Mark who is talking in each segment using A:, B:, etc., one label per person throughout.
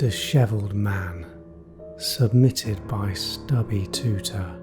A: Dishevelled Man, submitted by Stubby Tutor.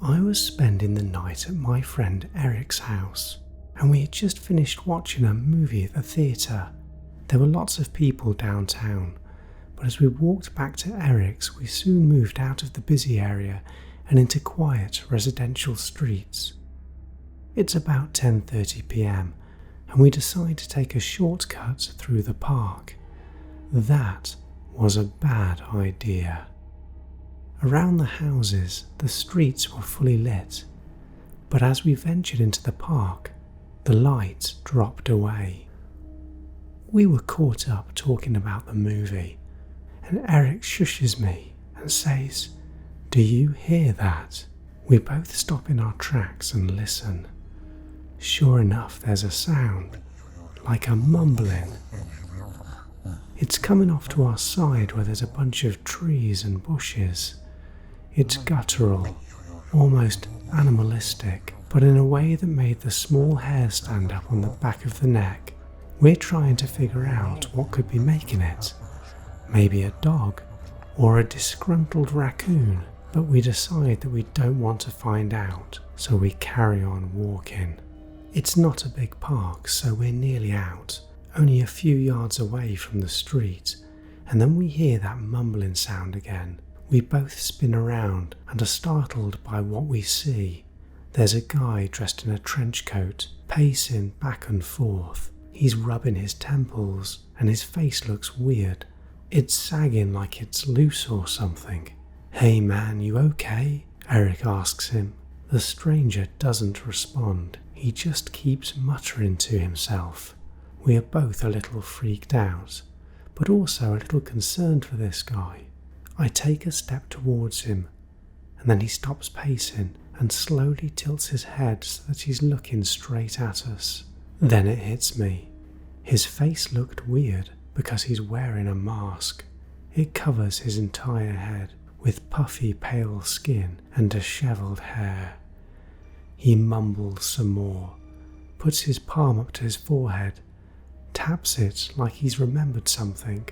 A: I was spending the night at my friend Eric's house, and we had just finished watching a movie at the theatre. There were lots of people downtown, but as we walked back to Eric's, we soon moved out of the busy area and into quiet residential streets. It's about 10:30 p.m, and we decide to take a shortcut through the park. That was a bad idea. Around the houses, the streets were fully lit, but as we ventured into the park, the lights dropped away. We were caught up talking about the movie, and Eric shushes me and says, "Do you hear that?" We both stop in our tracks and listen. Sure enough, there's a sound, like a mumbling. It's coming off to our side where there's a bunch of trees and bushes. It's guttural, almost animalistic, but in a way that made the small hair stand up on the back of the neck. We're trying to figure out what could be making it. Maybe a dog, or a disgruntled raccoon, but we decide that we don't want to find out, so we carry on walking. It's not a big park, so we're nearly out, only a few yards away from the street, and then we hear that mumbling sound again. We both spin around and are startled by what we see. There's a guy dressed in a trench coat, pacing back and forth. He's rubbing his temples, and his face looks weird. It's sagging like it's loose or something. "Hey man, you okay?" Eric asks him. The stranger doesn't respond. He just keeps muttering to himself. We are both a little freaked out, but also a little concerned for this guy. I take a step towards him, and then he stops pacing and slowly tilts his head so that he's looking straight at us. Then it hits me. His face looked weird because he's wearing a mask. It covers his entire head with puffy pale skin and dishevelled hair. He mumbles some more, puts his palm up to his forehead, taps it like he's remembered something,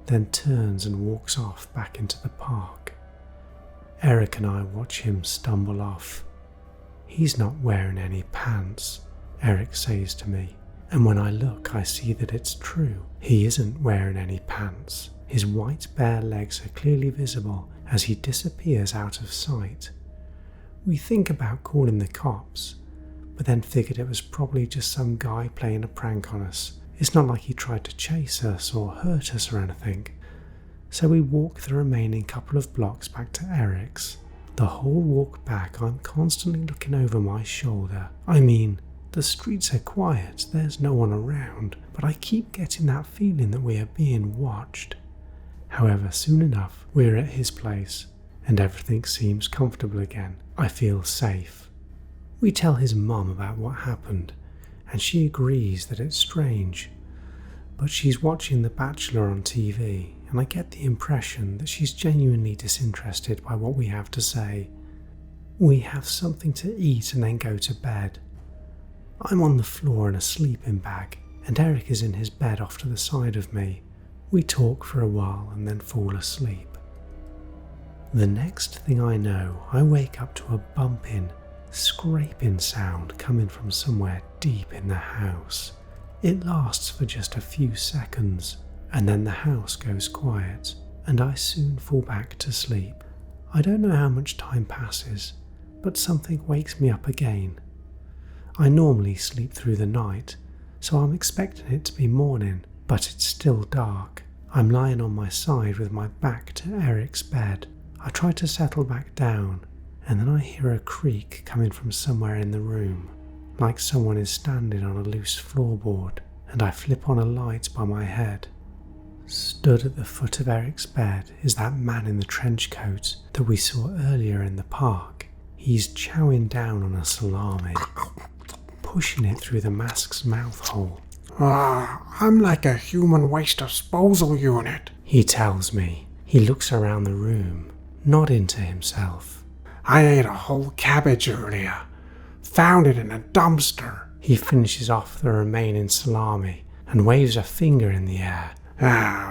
A: then turns and walks off back into the park. Eric and I watch him stumble off. "He's not wearing any pants," Eric says to me, and when I look I see that it's true. He isn't wearing any pants. His white bare legs are clearly visible as he disappears out of sight. We think about calling the cops, but then figured it was probably just some guy playing a prank on us. It's not like he tried to chase us or hurt us or anything. So we walk the remaining couple of blocks back to Eric's. The whole walk back I'm constantly looking over my shoulder. I mean, the streets are quiet, there's no one around, but I keep getting that feeling that we are being watched. However, soon enough we're at his place, and everything seems comfortable again. I feel safe. We tell his mum about what happened, and she agrees that it's strange, but she's watching The Bachelor on TV, and I get the impression that she's genuinely disinterested by what we have to say. We have something to eat and then go to bed. I'm on the floor in a sleeping bag, and Eric is in his bed off to the side of me. We talk for a while and then fall asleep. The next thing I know, I wake up to a bumping, scraping sound coming from somewhere deep in the house. It lasts for just a few seconds, and then the house goes quiet, and I soon fall back to sleep. I don't know how much time passes, but something wakes me up again. I normally sleep through the night, so I'm expecting it to be morning, but it's still dark. I'm lying on my side with my back to Eric's bed. I try to settle back down, and then I hear a creak coming from somewhere in the room, like someone is standing on a loose floorboard, and I flip on a light by my head. Stood at the foot of Eric's bed is that man in the trench coat that we saw earlier in the park. He's chowing down on a salami, pushing it through the mask's mouth hole.
B: I'm like a human waste disposal unit,"
A: he tells me. He looks around the room, nodding to himself.
B: "I ate a whole cabbage earlier. Found it in a dumpster.
A: He finishes off the remaining salami and waves a finger in the air.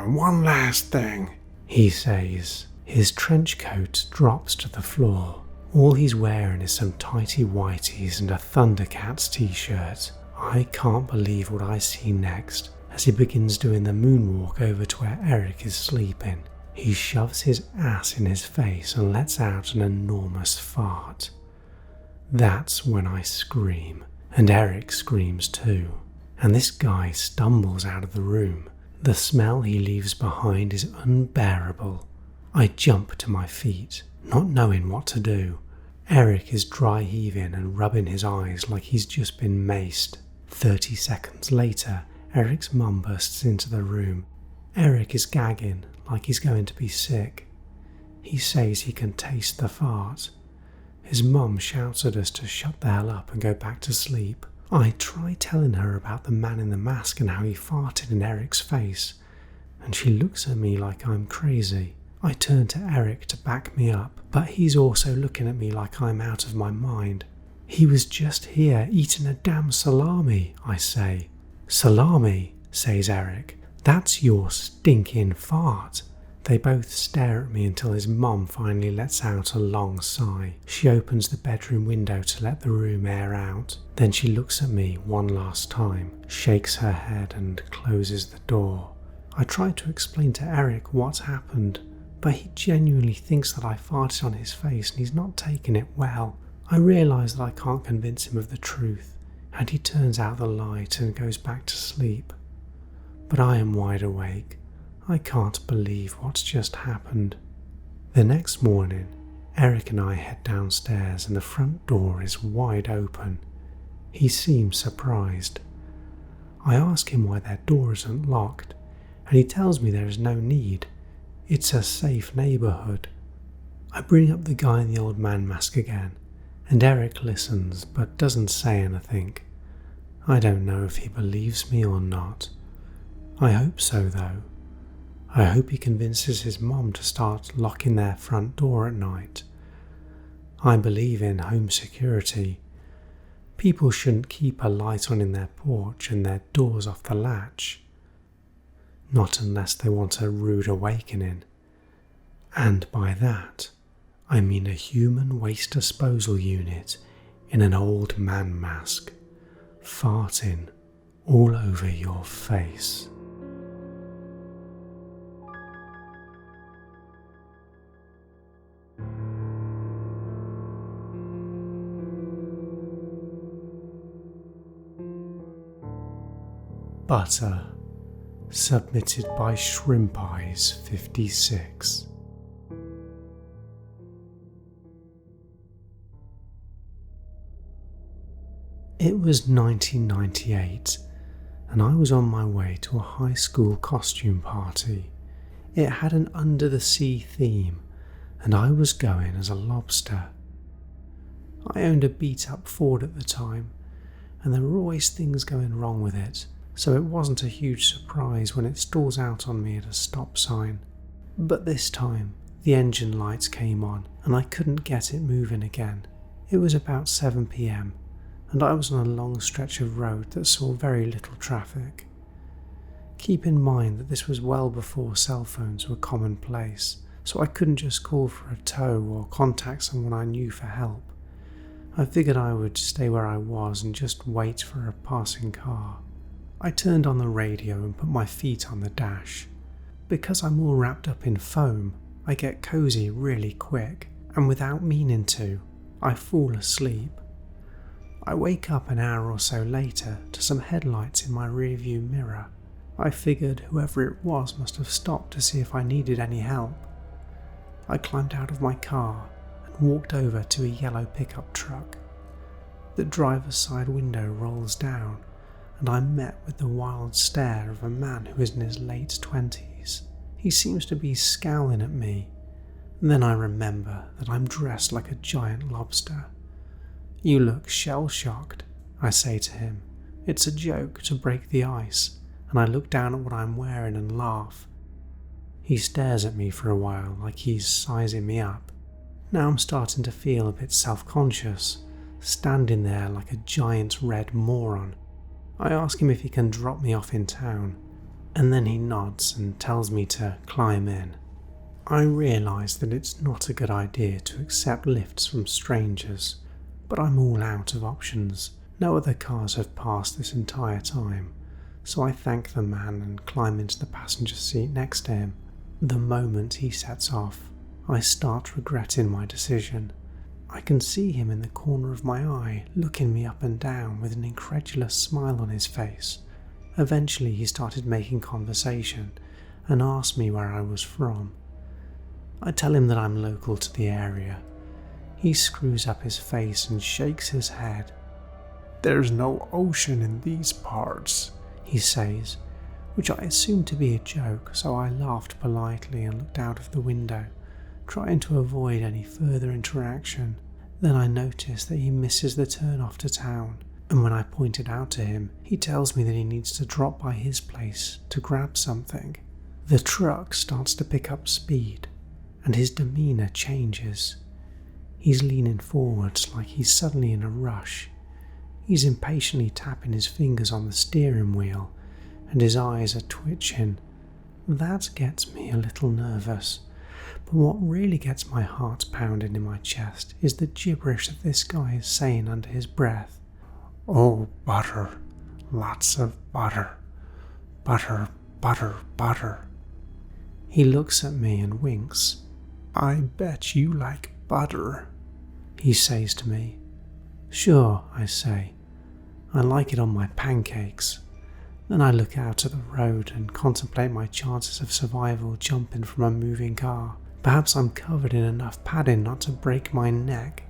B: One last thing,
A: he says. His trench coat drops to the floor. All he's wearing is some tighty whities and a Thundercats t-shirt. I can't believe what I see next as he begins doing the moonwalk over to where Eric is sleeping. He shoves his ass in his face and lets out an enormous fart. That's when I scream, and Eric screams too, and this guy stumbles out of the room. The smell he leaves behind is unbearable. I jump to my feet, not knowing what to do. Eric is dry heaving and rubbing his eyes like he's just been maced. 30 seconds later, Eric's mum bursts into the room. Eric is gagging like he's going to be sick. He says he can taste the fart. His mum shouts at us to shut the hell up and go back to sleep. I try telling her about the man in the mask and how he farted in Eric's face, and she looks at me like I'm crazy. I turn to Eric to back me up, but he's also looking at me like I'm out of my mind. He was just here eating a damn salami, I say. Salami, says Eric. That's your stinking fart. They both stare at me until his mum finally lets out a long sigh. She opens the bedroom window to let the room air out. Then she looks at me one last time, shakes her head and closes the door. I try to explain to Eric what's happened, but he genuinely thinks that I farted on his face and he's not taking it well. I realise that I can't convince him of the truth, and he turns out the light and goes back to sleep. But I am wide awake. I can't believe what's just happened. The next morning, Eric and I head downstairs and the front door is wide open. He seems surprised. I ask him why their door isn't locked, and he tells me there is no need. It's a safe neighbourhood. I bring up the guy in the old man mask again, and Eric listens but doesn't say anything. I don't know if he believes me or not. I hope so though. I hope he convinces his mom to start locking their front door at night. I believe in home security. People shouldn't keep a light on in their porch and their doors off the latch. Not unless they want a rude awakening. And by that, I mean a human waste disposal unit in an old man mask, farting all over your face. Butter, submitted by Shrimp Eyes 56. It was 1998, and I was on my way to a high school costume party. It had an under-the-sea theme, and I was going as a lobster. I owned a beat-up Ford at the time, and there were always things going wrong with it, so it wasn't a huge surprise when it stalls out on me at a stop sign. But this time, the engine lights came on, and I couldn't get it moving again. It was about 7 p.m, and I was on a long stretch of road that saw very little traffic. Keep in mind that this was well before cell phones were commonplace, so I couldn't just call for a tow or contact someone I knew for help. I figured I would stay where I was and just wait for a passing car. I turned on the radio and put my feet on the dash. Because I'm all wrapped up in foam, I get cozy really quick, and without meaning to, I fall asleep. I wake up an hour or so later to some headlights in my rearview mirror. I figured whoever it was must have stopped to see if I needed any help. I climbed out of my car and walked over to a yellow pickup truck. The driver's side window rolls down, and I'm met with the wild stare of a man who is in his late 20s. He seems to be scowling at me, and then I remember that I'm dressed like a giant lobster. "You look shell-shocked," I say to him. It's a joke to break the ice, and I look down at what I'm wearing and laugh. He stares at me for a while like he's sizing me up. Now I'm starting to feel a bit self-conscious, standing there like a giant red moron. I ask him if he can drop me off in town, and then he nods and tells me to climb in. I realise that it's not a good idea to accept lifts from strangers, but I'm all out of options. No other cars have passed this entire time, so I thank the man and climb into the passenger seat next to him. The moment he sets off, I start regretting my decision. I can see him in the corner of my eye, looking me up and down with an incredulous smile on his face. Eventually he started making conversation and asked me where I was from. I tell him that I'm local to the area. He screws up his face and shakes his head.
B: "There's no ocean in these parts,"
A: he says, which I assumed to be a joke, so I laughed politely and looked out of the window, trying to avoid any further interaction. Then I notice that he misses the turn off to town, and when I point it out to him, he tells me that he needs to drop by his place to grab something. The truck starts to pick up speed, and his demeanour changes. He's leaning forwards like he's suddenly in a rush. He's impatiently tapping his fingers on the steering wheel, and his eyes are twitching. That gets me a little nervous, but what really gets my heart pounding in my chest is the gibberish that this guy is saying under his breath.
B: "Oh, butter, lots of butter, butter, butter, butter."
A: He looks at me and winks.
B: "I bet you like butter,"
A: he says to me. "Sure," I say. "I like it on my pancakes." Then I look out at the road and contemplate my chances of survival jumping from a moving car. Perhaps I'm covered in enough padding not to break my neck.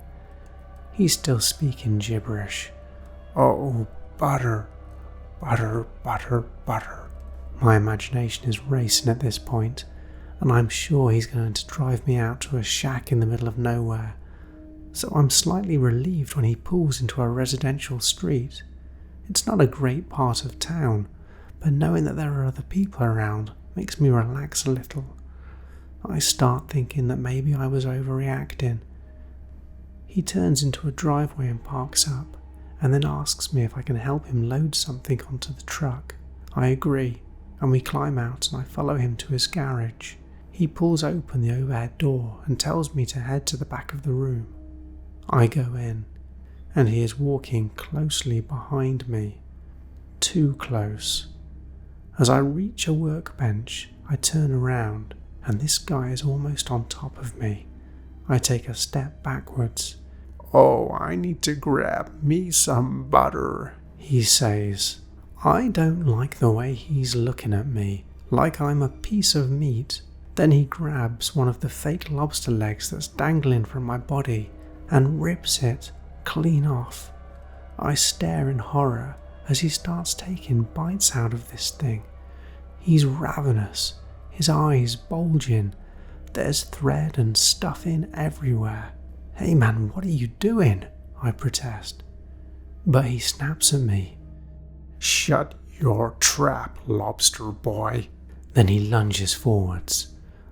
A: He's still speaking gibberish.
B: "Oh, butter, butter, butter, butter."
A: My imagination is racing at this point, and I'm sure he's going to drive me out to a shack in the middle of nowhere. So I'm slightly relieved when he pulls into a residential street. It's not a great part of town, but knowing that there are other people around makes me relax a little. I start thinking that maybe I was overreacting. He turns into a driveway and parks up, and then asks me if I can help him load something onto the truck. I agree, and we climb out and I follow him to his garage. He pulls open the overhead door and tells me to head to the back of the room. I go in, and he is walking closely behind me. Too close. As I reach a workbench, I turn around, and this guy is almost on top of me. I take a step backwards.
B: "Oh, I need to grab me some butter,"
A: he says. I don't like the way he's looking at me, like I'm a piece of meat. Then he grabs one of the fake lobster legs that's dangling from my body and rips it clean off. I stare in horror as he starts taking bites out of this thing. He's ravenous, his eyes bulging. There's thread and stuffing everywhere. "Hey man, what are you doing?" I protest. But he snaps at me.
B: "Shut your trap, lobster boy."
A: Then he lunges forwards.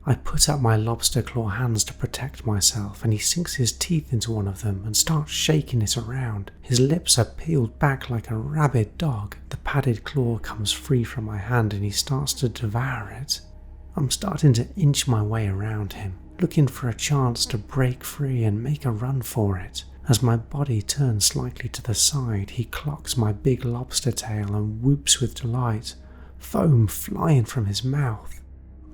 A: I put out my lobster claw hands to protect myself, and he sinks his teeth into one of them and starts shaking it around. His lips are peeled back like a rabid dog. The padded claw comes free from my hand and he starts to devour it. I'm starting to inch my way around him, looking for a chance to break free and make a run for it. As my body turns slightly to the side, he clocks my big lobster tail and whoops with delight, foam flying from his mouth.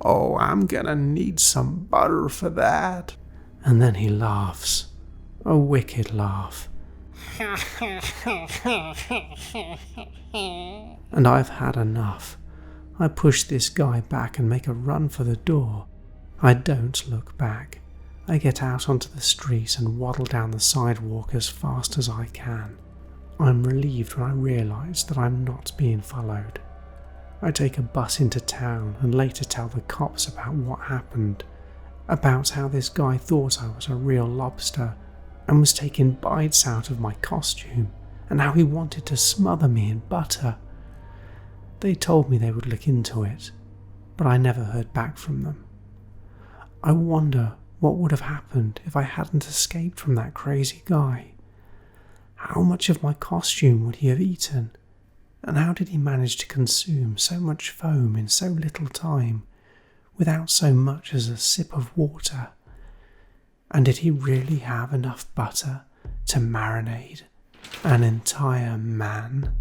B: "Oh, I'm gonna need some butter for that."
A: And then he laughs. A wicked laugh. And I've had enough. I push this guy back and make a run for the door. I don't look back. I get out onto the street and waddle down the sidewalk as fast as I can. I'm relieved when I realise that I'm not being followed. I take a bus into town and later tell the cops about what happened, about how this guy thought I was a real lobster and was taking bites out of my costume, and how he wanted to smother me in butter. They told me they would look into it, but I never heard back from them. I wonder what would have happened if I hadn't escaped from that crazy guy. How much of my costume would he have eaten? And how did he manage to consume so much foam in so little time, without so much as a sip of water? And did he really have enough butter to marinate an entire man?